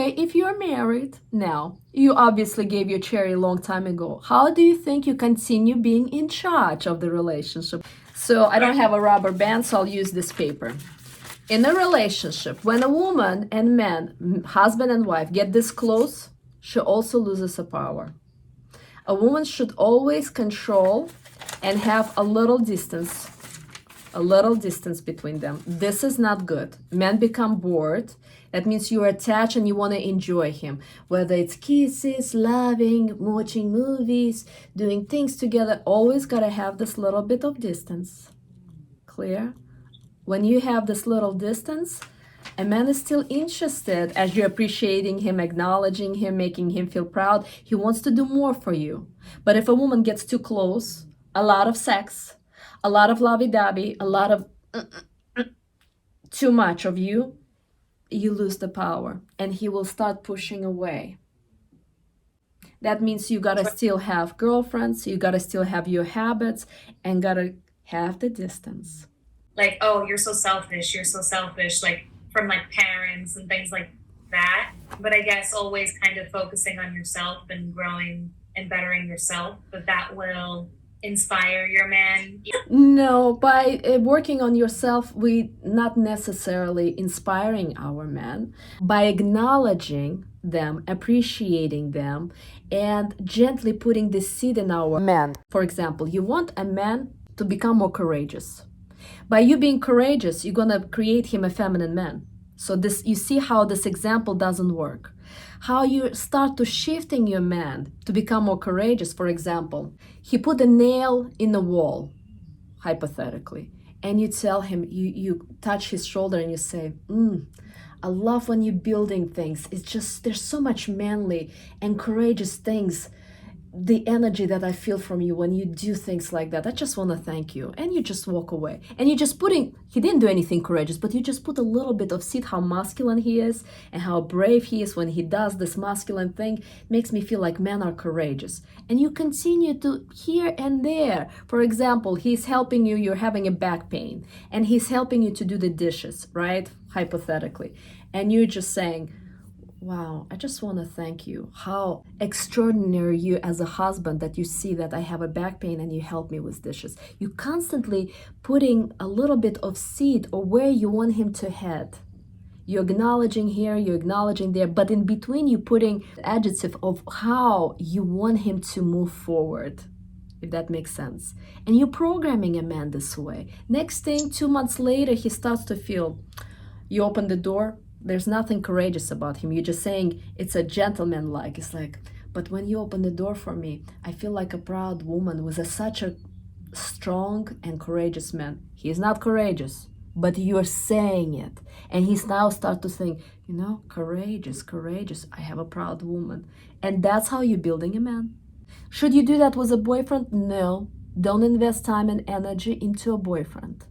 If you're married now, you obviously gave your cherry a long time ago. How do you think you continue being in charge of the relationship? So I don't have a rubber band, so I'll use this paper. In a relationship, when a woman and man, husband and wife, get this close, she also loses her power. A woman should always control and have a little distance between them. This is not good. Men become bored. That means you are attached and you want to enjoy him. Whether it's kisses, loving, watching movies, doing things together, always gotta have this little bit of distance. Clear? When you have this little distance, a man is still interested as you're appreciating him, acknowledging him, making him feel proud. He wants to do more for you. But if a woman gets too close, a lot of sex, a lot of lovey-dovey, a lot of too much of you, you lose the power and he will start pushing away. That means you gotta still have girlfriends, you gotta still have your habits, and gotta have the distance. Like, oh, you're so selfish, like from like parents and things like that. But I guess always kind of focusing on yourself and growing and bettering yourself, but that will inspire your man. No, by working on yourself, we not necessarily inspiring our men. By acknowledging them, appreciating them, and gently putting the seed in our men. For example, you want a man to become more courageous. By you being courageous, you're gonna create him a feminine man. So this, you see how this example doesn't work. How you start to shifting your man to become more courageous. For example, he put a nail in the wall, hypothetically, and you tell him, you touch his shoulder and you say, I love when you're building things. It's just, there's so much manly and courageous things. The energy that I feel from you when you do things like that, I just want to thank you. And you just walk away. And you're just putting, he didn't do anything courageous, but you just put a little bit of seed how masculine he is and how brave he is when he does this masculine thing. It makes me feel like men are courageous. And you continue to here and there. For example, he's helping you, you're having a back pain, and he's helping you to do the dishes, right? Hypothetically. And you're just saying, wow, I just want to thank you. How extraordinary you as a husband that you see that I have a back pain and you help me with dishes. You constantly putting a little bit of seed or where you want him to head. You're acknowledging here, you're acknowledging there, but in between you putting adjective of how you want him to move forward, if that makes sense. And you're programming a man this way. Next thing, 2 months later, he starts to feel, you open the door, there's nothing courageous about him. You're just saying it's a gentleman-like. It's like, but when you open the door for me, I feel like a proud woman with such a strong and courageous man. He's not courageous, but you're saying it. And he's now start to think, courageous, I have a proud woman. And that's how you're building a man. Should you do that with a boyfriend? No, don't invest time and energy into a boyfriend.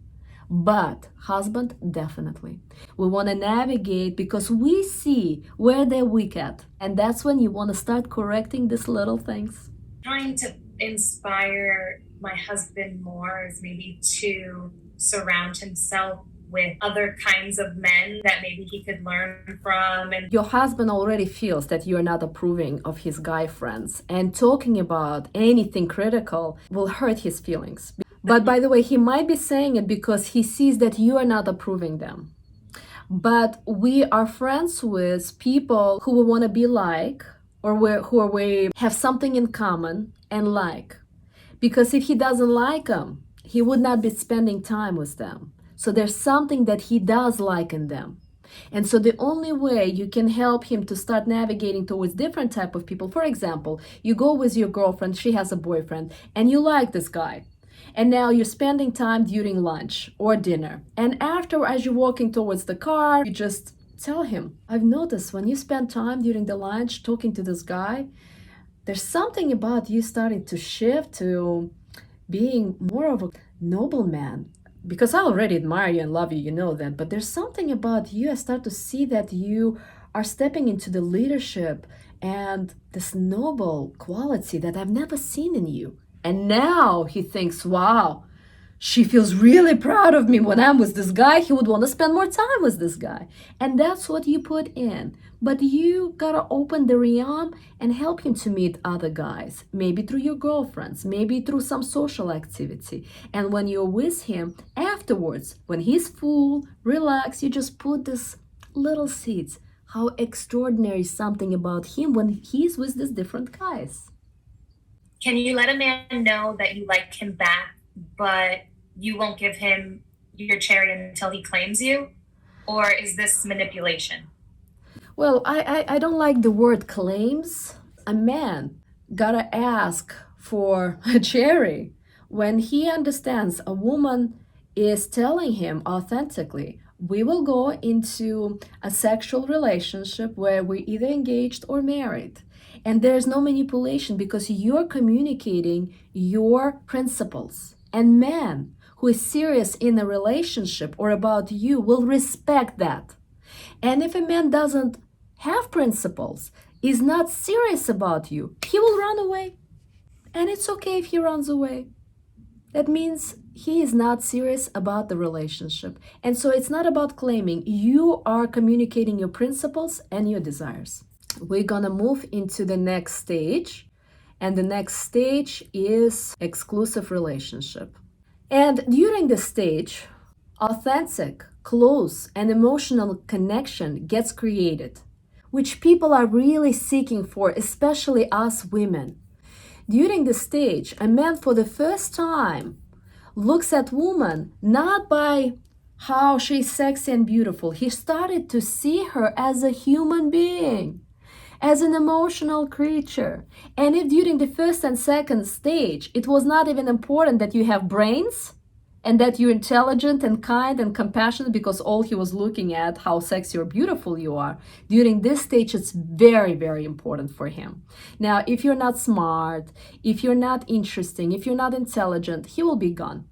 But husband, definitely. We want to navigate because we see where they're weak at. And that's when you want to start correcting these little things. Trying to inspire my husband more is maybe to surround himself with other kinds of men that maybe he could learn from. And your husband already feels that you're not approving of his guy friends. And talking about anything critical will hurt his feelings. But by the way, he might be saying it because he sees that you are not approving them. But we are friends with people who we want to be like, or who we have something in common and like. Because if he doesn't like them, he would not be spending time with them. So there's something that he does like in them. And so the only way you can help him to start navigating towards different type of people, for example, you go with your girlfriend, she has a boyfriend, and you like this guy. And now you're spending time during lunch or dinner. And after, as you're walking towards the car, you just tell him, I've noticed when you spend time during the lunch talking to this guy, there's something about you starting to shift to being more of a noble man. Because I already admire you and love you, you know that. But there's something about you, I start to see that you are stepping into the leadership and this noble quality that I've never seen in you. And now he thinks, wow, she feels really proud of me when I'm with this guy. He would want to spend more time with this guy. And that's what you put in. But you gotta open the realm and help him to meet other guys, maybe through your girlfriends, maybe through some social activity. And when you're with him afterwards, when he's full, relaxed, you just put this little seeds. How extraordinary is something about him when he's with these different guys. Can you let a man know that you like him back, but you won't give him your cherry until he claims you? Or is this manipulation? Well, I don't like the word claims. A man gotta ask for a cherry when he understands a woman is telling him authentically, we will go into a sexual relationship where we're either engaged or married. And there's no manipulation because you're communicating your principles. And man who is serious in a relationship or about you will respect that. And if a man doesn't have principles, is not serious about you, he will run away. And it's okay if he runs away. That means he is not serious about the relationship. And so it's not about claiming. You are communicating your principles and your desires. We're gonna move into the next stage. And the next stage is exclusive relationship. And during this stage, authentic, close, and emotional connection gets created, which people are really seeking for, especially us women. During this stage, a man for the first time looks at woman not by how she's sexy and beautiful. He started to see her as a human being, as an emotional creature. And if during the first and second stage, it was not even important that you have brains, and that you're intelligent and kind and compassionate because all he was looking at how sexy or beautiful you are. During this stage, it's very, very important for him. Now, if you're not smart, if you're not interesting, if you're not intelligent, he will be gone.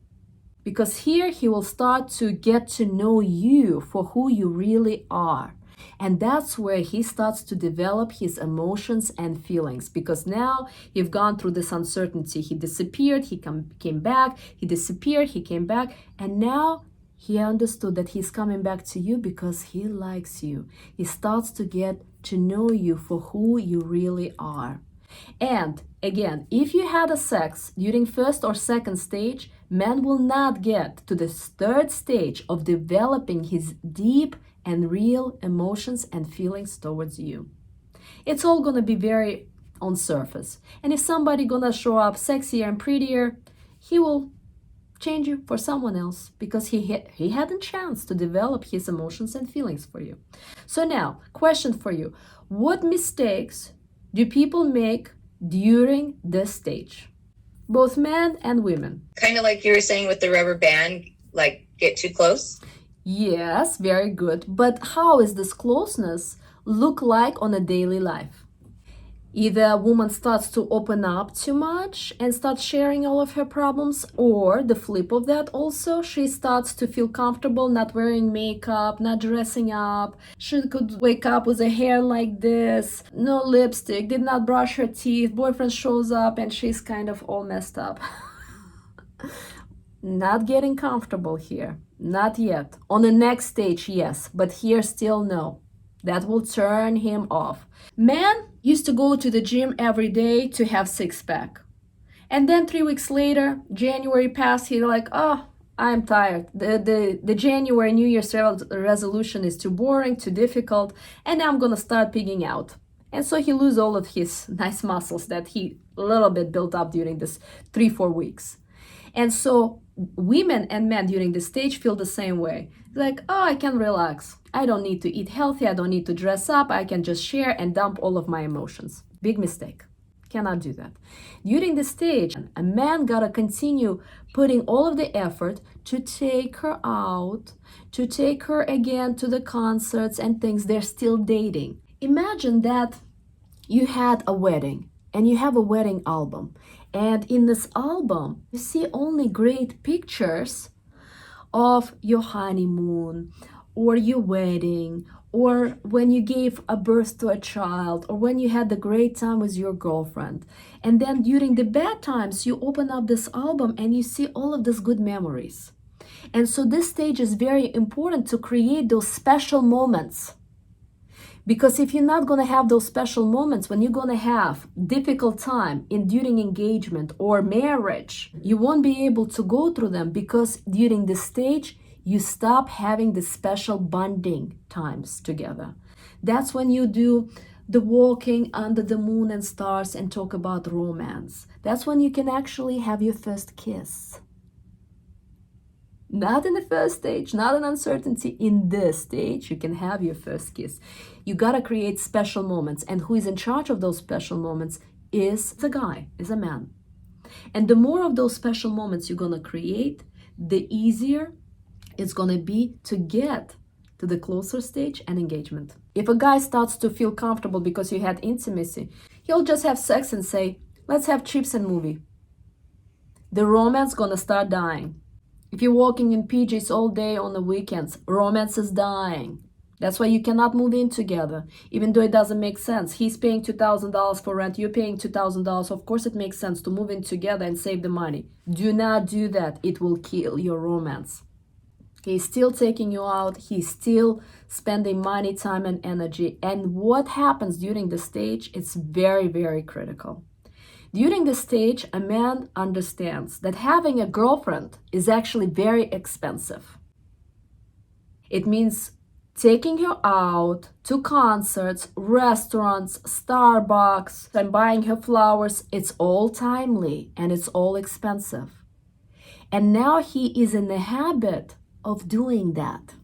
Because here he will start to get to know you for who you really are. And that's where he starts to develop his emotions and feelings, because now you've gone through this uncertainty. He disappeared, he came back, he disappeared, he came back, and now he understood that he's coming back to you because he likes you. He starts to get to know you for who you really are. And again, if you had a sex during first or second stage, man will not get to the third stage of developing his deep and real emotions and feelings towards you. It's all gonna be very on surface. And if somebody gonna show up sexier and prettier, he will change you for someone else because he hadn't chance to develop his emotions and feelings for you. So now, question for you. What mistakes do people make during this stage? Both men and women. Kind of like you were saying with the rubber band, like get too close. Yes, very good. But how is this closeness look like on a daily life? Either a woman starts to open up too much and starts sharing all of her problems, or the flip of that also, she starts to feel comfortable not wearing makeup, not dressing up. She could wake up with a hair like this, no lipstick, did not brush her teeth, boyfriend shows up and she's kind of all messed up. Not getting comfortable here. Not yet. On the next stage, yes, but here still no. That will turn him off. Men used to go to the gym every day to have six-pack. And then 3 weeks later, January passed, he's like, oh, I'm tired. The January New Year's resolution is too boring, too difficult, and I'm gonna start pigging out. And so he loses all of his nice muscles that he a little bit built up during this 3-4 weeks. And so women and men during this stage feel the same way. Like, oh, I can relax. I don't need to eat healthy. I don't need to dress up. I can just share and dump all of my emotions. Big mistake. Cannot do that. During this stage, a man gotta continue putting all of the effort to take her out, to take her again to the concerts and things. They're still dating. Imagine that you had a wedding and you have a wedding album. And in this album, you see only great pictures of your honeymoon or your wedding or when you gave a birth to a child, or when you had the great time with your girlfriend. And then during the bad times, you open up this album and you see all of these good memories. And so this stage is very important to create those special moments. Because if you're not going to have those special moments, when you're going to have difficult time in during engagement or marriage, you won't be able to go through them, because during this stage, you stop having the special bonding times together. That's when you do the walking under the moon and stars and talk about romance. That's when you can actually have your first kiss. Not in the first stage, not in uncertainty. In this stage, you can have your first kiss. You gotta create special moments. And who is in charge of those special moments is the guy, is a man. And the more of those special moments you're gonna create, the easier it's gonna be to get to the closer stage and engagement. If a guy starts to feel comfortable because you had intimacy, he'll just have sex and say, let's have chips and movie. The romance gonna start dying. If you're walking in PJs all day on the weekends, romance is dying. That's why you cannot move in together, even though it doesn't make sense. He's paying $2,000 for rent, you're paying $2,000. Of course it makes sense to move in together and save the money. Do not do that. It will kill your romance. He's still taking you out. He's still spending money, time, and energy. And what happens during the stage, it's very, very critical. During this stage, a man understands that having a girlfriend is actually very expensive. It means taking her out to concerts, restaurants, Starbucks, and buying her flowers. It's all timely and it's all expensive. And now he is in the habit of doing that.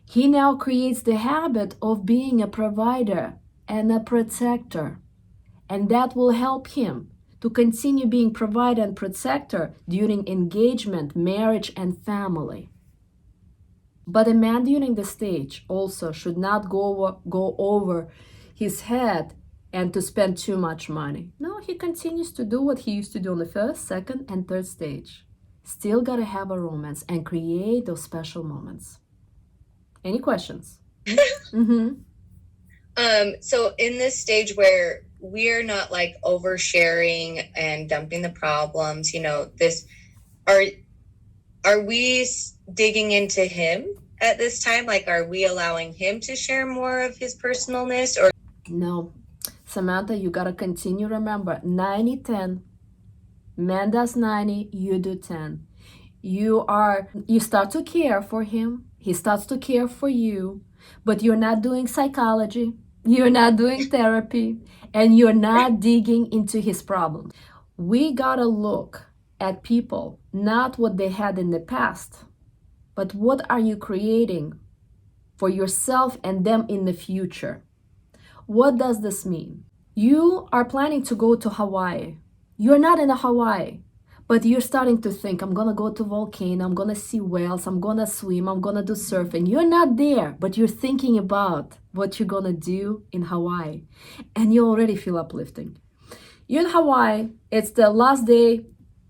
He now creates the habit of being a provider and a protector. And that will help him to continue being provider and protector during engagement, marriage, and family. But a man during the stage also should not go over his head and to spend too much money. No, he continues to do what he used to do on the first, second, and third stage. Still gotta have a romance and create those special moments. Any questions? Mm-hmm. So in this stage where we're not like oversharing and dumping the problems, this are we digging into him at this time? Like, are we allowing him to share more of his personalness? Or no, Samantha, you gotta continue. Remember, 90-10. Man does 90, you do 10. You start to care for him. He starts to care for you, but you're not doing psychology. You're not doing therapy, and you're not digging into his problems. We gotta look at people, not what they had in the past, but what are you creating for yourself and them in the future? What does this mean? You are planning to go to Hawaii. You're not in Hawaii, but you're starting to think, I'm gonna go to volcano, I'm gonna see whales, I'm gonna swim, I'm gonna do surfing. You're not there, but you're thinking about what you're gonna do in Hawaii, and you already feel uplifting. You're in Hawaii, it's the last day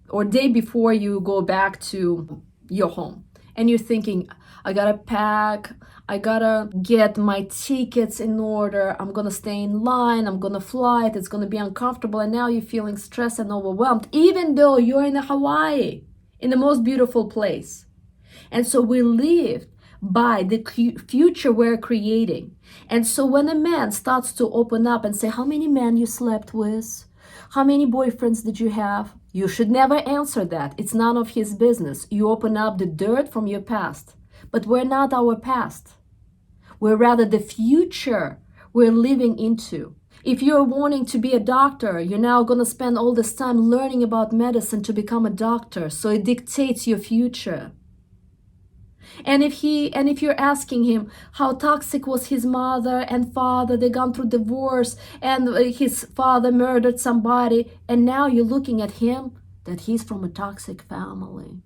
or day before you go back to your home, and you're thinking, I gotta pack, I gotta get my tickets in order, I'm gonna stay in line, I'm gonna fly, it's gonna be uncomfortable, and now you're feeling stressed and overwhelmed, even though you're in Hawaii, in the most beautiful place. And so we live by the future we're creating. And so when a man starts to open up and say, how many men you slept with? How many boyfriends did you have? You should never answer that. It's none of his business. You open up the dirt from your past. But we're not our past. We're rather the future we're living into. If you're wanting to be a doctor, you're now going to spend all this time learning about medicine to become a doctor. So it dictates your future. And if you're asking him how toxic was his mother and father, they gone through divorce, and his father murdered somebody, and now you're looking at him that he's from a toxic family.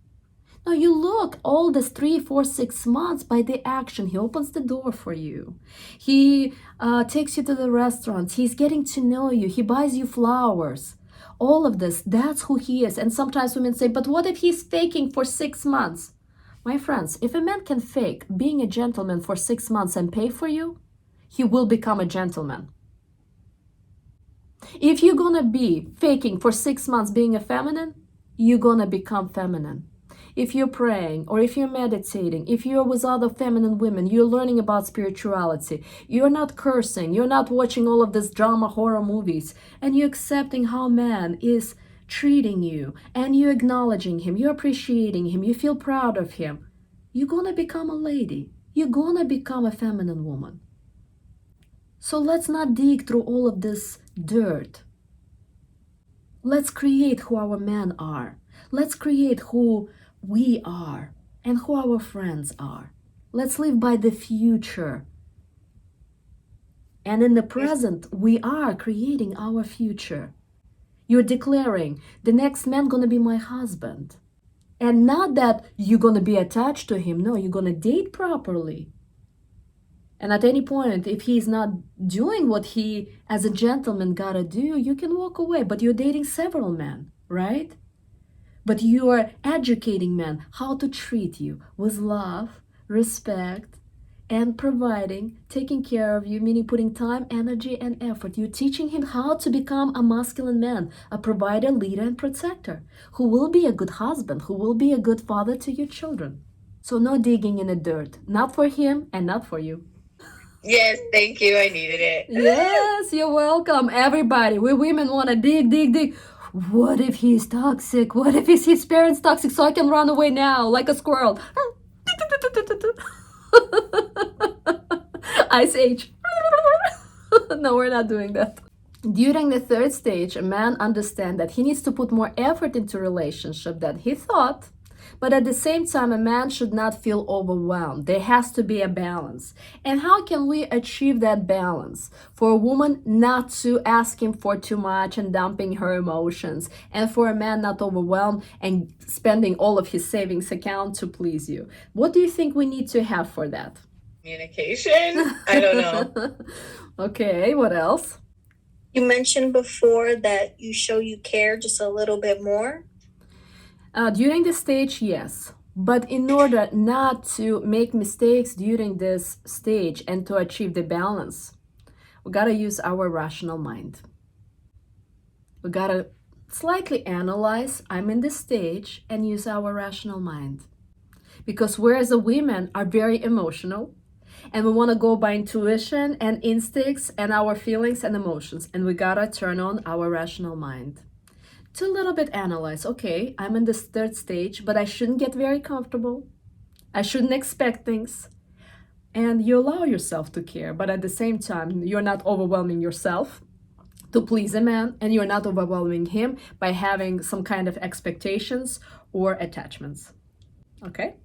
No, you look all this 3, 4, 6 months by the action. He opens the door for you. He takes you to the restaurant. He's getting to know you. He buys you flowers. All of this, that's who he is. And sometimes women say, but what if he's faking for 6 months? My friends, if a man can fake being a gentleman for 6 months and pay for you, he will become a gentleman. If you're gonna be faking for 6 months being a feminine, you're gonna become feminine. If you're praying or if you're meditating, if you're with other feminine women, you're learning about spirituality, you're not cursing, you're not watching all of this drama horror movies, and you're accepting how man is treating you, and you're acknowledging him, you're appreciating him, you feel proud of him, you're gonna become a lady. You're gonna become a feminine woman. So let's not dig through all of this dirt. Let's create who our men are. Let's create who we are and who our friends are. Let's live by the future. And in the present, we are creating our future. You're declaring, the next man gonna be my husband. And not that you're gonna be attached to him. No, you're gonna date properly. And at any point, if he's not doing what he, as a gentleman, gotta do, you can walk away. But you're dating several men, right? But you are educating men how to treat you with love, respect, and providing, taking care of you, meaning putting time, energy, and effort. You're teaching him how to become a masculine man, a provider, leader, and protector, who will be a good husband, who will be a good father to your children. So no digging in the dirt, not for him and not for you. Yes, thank you. I needed it. Yes, you're welcome. Everybody, we women want to dig. What if he's toxic? What if his parents toxic so I can run away now like a squirrel? Ice Age. No, we're not doing that. During the third stage, a man understands that he needs to put more effort into relationship than he thought. But at the same time, a man should not feel overwhelmed. There has to be a balance. And how can we achieve that balance? For a woman not to ask him for too much and dumping her emotions, and for a man not overwhelmed and spending all of his savings account to please you. What do you think we need to have for that? Communication? I don't know. Okay, what else? You mentioned before that you show you care just a little bit more. During this stage, yes. But in order not to make mistakes during this stage and to achieve the balance, we gotta use our rational mind. We gotta slightly analyze, I'm in this stage, and use our rational mind. Because whereas the women are very emotional, and we wanna go by intuition and instincts and our feelings and emotions, and we gotta turn on our rational mind. To a little bit analyze, okay, I'm in this third stage, but I shouldn't get very comfortable. I shouldn't expect things. And you allow yourself to care, but at the same time, you're not overwhelming yourself to please a man, and you're not overwhelming him by having some kind of expectations or attachments. Okay?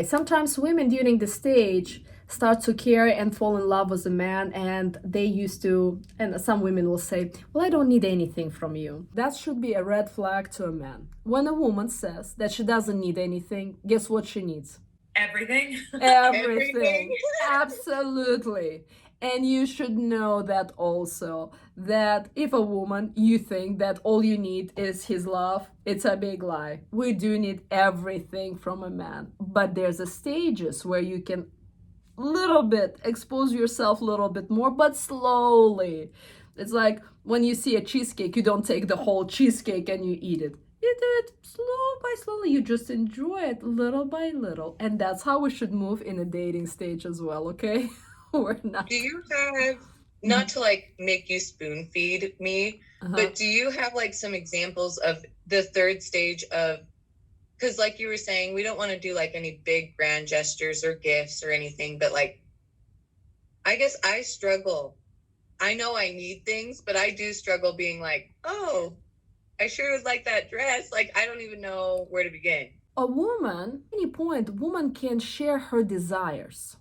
Sometimes women during the stage start to care and fall in love with a man, and they used to, and some women will say, well, I don't need anything from you. That should be a red flag to a man. When a woman says that she doesn't need anything, guess what she needs? Everything. Everything. Absolutely. And you should know that also, that if a woman, you think that all you need is his love, it's a big lie. We do need everything from a man. But there's a stages where you can little bit expose yourself a little bit more, but slowly. It's like when you see a cheesecake, you don't take the whole cheesecake and you eat it. You do it slow by slowly. You just enjoy it little by little. And that's how we should move in a dating stage as well, okay? We're not. Do you have, not to like make you spoon feed me, but do you have like some examples of the third stage of, because like you were saying, we don't want to do like any big grand gestures or gifts or anything, but like, I guess I struggle. I know I need things, but I do struggle being like, oh, I sure would like that dress. Like, I don't even know where to begin. A woman, at any point, a woman can share her desires.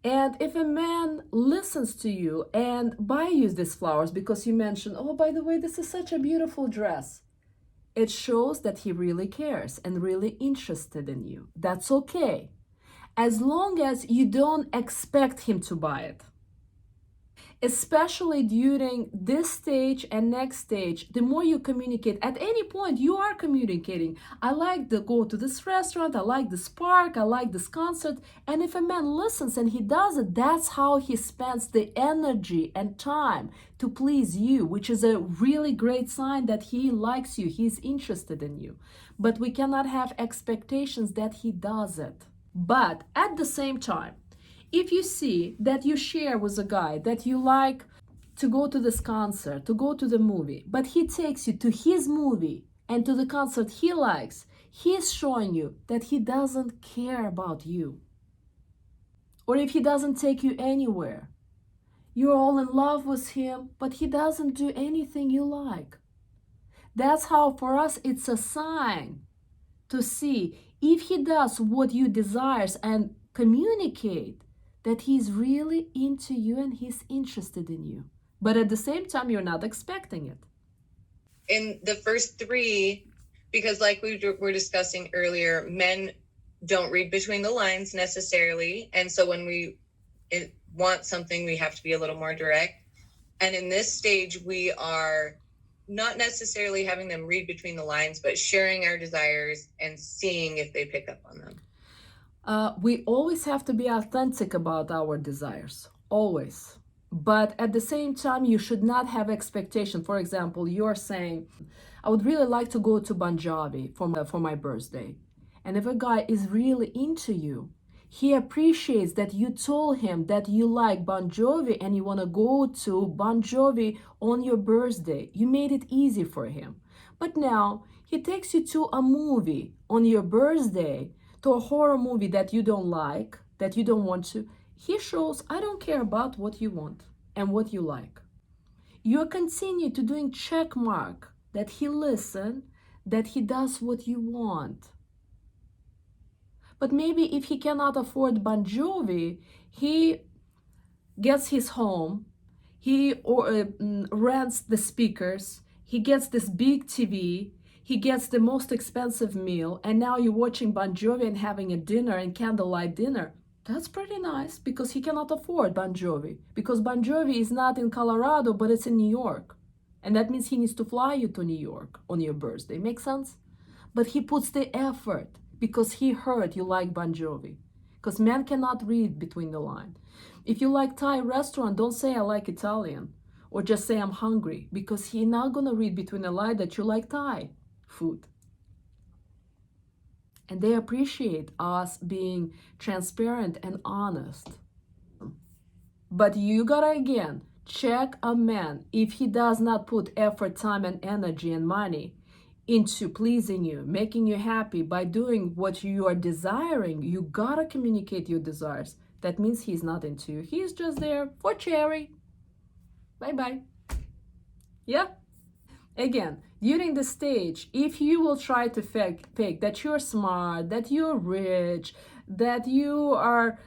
And if a man listens to you and buys you these flowers because you mentioned, oh, by the way, this is such a beautiful dress, it shows that he really cares and really interested in you. That's okay, as long as you don't expect him to buy it. especially during this stage and next stage. The more you communicate, at any point you are communicating. I like to go to this restaurant, I like this park, I like this concert. And if a man listens and he does it, that's how he spends the energy and time to please you, which is a really great sign that he likes you, he's interested in you. But we cannot have expectations that he does it. But at the same time, if you see that you share with a guy that you like to go to this concert, to go to the movie, but he takes you to his movie and to the concert he likes, he's showing you that he doesn't care about you. Or if he doesn't take you anywhere, you're all in love with him, but he doesn't do anything you like. That's how, for us, it's a sign to see if he does what you desires and communicate that he's really into you and he's interested in you. But at the same time, you're not expecting it. In the first three, because like we were discussing earlier, men don't read between the lines necessarily. And so when we want something, we have to be a little more direct. And in this stage, we are not necessarily having them read between the lines, but sharing our desires and seeing if they pick up on them. We always have to be authentic about our desires, always. But at the same time, you should not have expectation. For example, you're saying, I would really like to go to Bon Jovi for my birthday. And if a guy is really into you, he appreciates that you told him that you like Bon Jovi and you want to go to Bon Jovi on your birthday. You made it easy for him. But now he takes you to a movie on your birthday, to a horror movie that you don't like, that you don't want to. He shows, I don't care about what you want and what you like. You continue to doing check mark that he listen, that he does what you want. But maybe if he cannot afford Bon Jovi, he gets his home, he rents the speakers, he gets this big TV, he gets the most expensive meal, and now you're watching Bon Jovi and having a dinner and candlelight dinner. That's pretty nice because he cannot afford Bon Jovi. Because Bon Jovi is not in Colorado, but it's in New York. And that means he needs to fly you to New York on your birthday. Make sense? But he puts the effort because he heard you like Bon Jovi. Because men cannot read between the lines. If you like Thai restaurant, don't say I like Italian. Or just say I'm hungry. Because he's not going to read between the lines that you like Thai food. And they appreciate us being transparent and honest. But you gotta, again, check a man. If he does not put effort, time, and energy and money into pleasing you, making you happy by doing what you are desiring, you gotta communicate your desires. That means he's not into you. He's just there for cherry. Bye-bye. Yeah? Again, during the stage, if you will try to fake that you're smart, that you're rich, that you are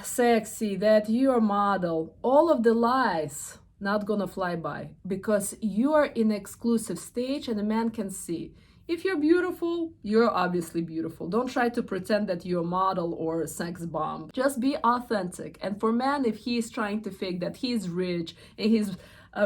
sexy, that you're a model, all of the lies not gonna fly by because you are in exclusive stage and a man can see. If you're beautiful, you're obviously beautiful. Don't try to pretend that you're a model or a sex bomb. Just be authentic. And for man, if he is trying to fake that he's rich and he's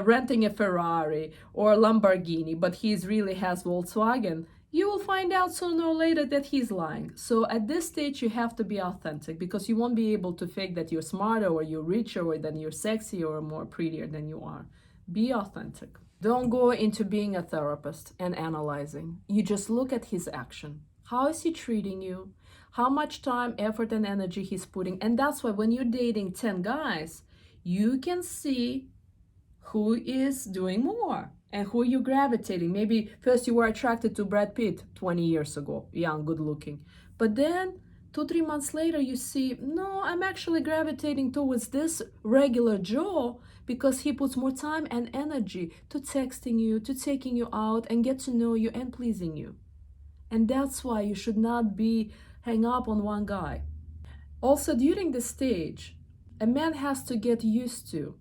renting a Ferrari or a Lamborghini, but he really has Volkswagen, you will find out sooner or later that he's lying. So at this stage, you have to be authentic because you won't be able to fake that you're smarter or you're richer or that you're sexy or more prettier than you are. Be authentic. Don't go into being a therapist and analyzing. You just look at his action. How is he treating you? How much time, effort, and energy he's putting? And that's why when you're dating 10 guys, you can see who is doing more and who you're gravitating. Maybe first you were attracted to Brad Pitt 20 years ago, young, good looking. But then 2-3 months later, you see, no, I'm actually gravitating towards this regular Joe because he puts more time and energy to texting you, to taking you out and get to know you and pleasing you. And that's why you should not be hang up on one guy. Also, during this stage, a man has to get used to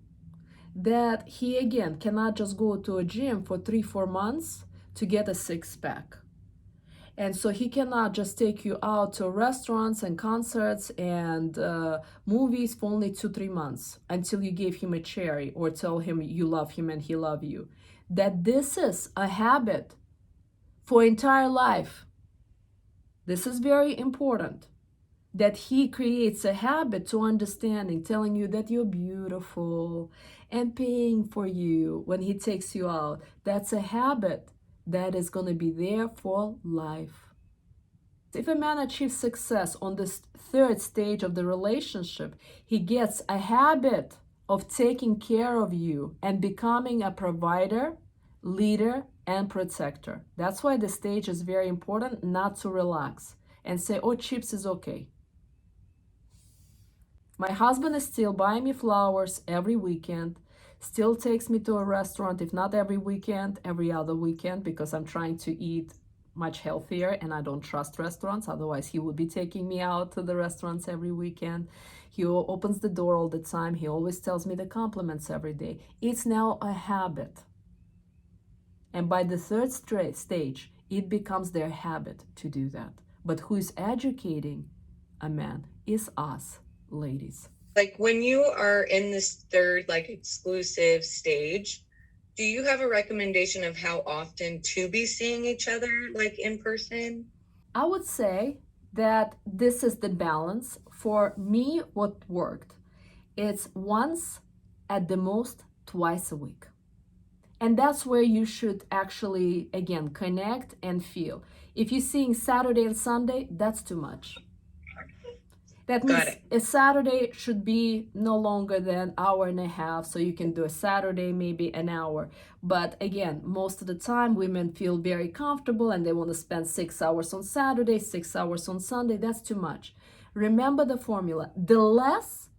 that he, again, cannot just go to a gym for 3-4 months to get a six-pack. And so he cannot just take you out to restaurants and concerts and movies for only 2-3 months until you give him a cherry or tell him you love him and he love you. That this is a habit for entire life. This is very important. That he creates a habit to understanding, telling you that you're beautiful and paying for you when he takes you out. That's a habit that is going to be there for life. If a man achieves success on this third stage of the relationship, he gets a habit of taking care of you and becoming a provider, leader, and protector. That's why the stage is very important, not to relax and say, oh, chips is okay. My husband is still buying me flowers every weekend, still takes me to a restaurant, if not every weekend, every other weekend, because I'm trying to eat much healthier and I don't trust restaurants. Otherwise, he would be taking me out to the restaurants every weekend. He opens the door all the time. He always tells me the compliments every day. It's now a habit. And by the third stage, it becomes their habit to do that. But who is educating a man is us, ladies. Like when you are in this third, like exclusive stage, do you have a recommendation of how often to be seeing each other, like in person? I would say that this is the balance. For me, what worked, it's once, at the most, twice a week. And that's where you should actually, again, connect and feel. If you're seeing Saturday and Sunday, that's too much. That means a Saturday should be no longer than an hour and a half, so you can do a Saturday, maybe an hour. But again, most of the time, women feel very comfortable and they want to spend 6 hours on Saturday, 6 hours on Sunday. That's too much. Remember the formula. The less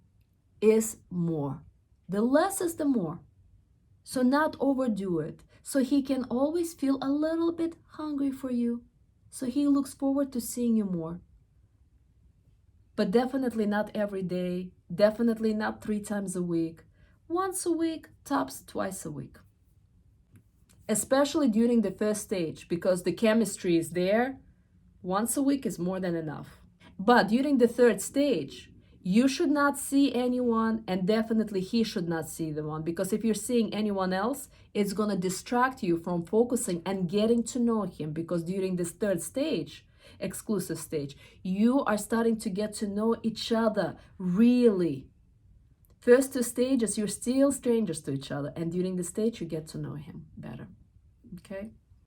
is more. The less is the more. So not overdo it. So he can always feel a little bit hungry for you. So he looks forward to seeing you more. But definitely not every day, definitely not 3 times a week. Once a week, tops twice a week. Especially during the first stage, because the chemistry is there, once a week is more than enough. But during the third stage, you should not see anyone, and definitely he should not see the one, because if you're seeing anyone else, it's going to distract you from focusing and getting to know him, because during this third stage, exclusive stage, you are starting to get to know each other really. First 2 stages, you're still strangers to each other, and during the stage, you get to know him better. Okay?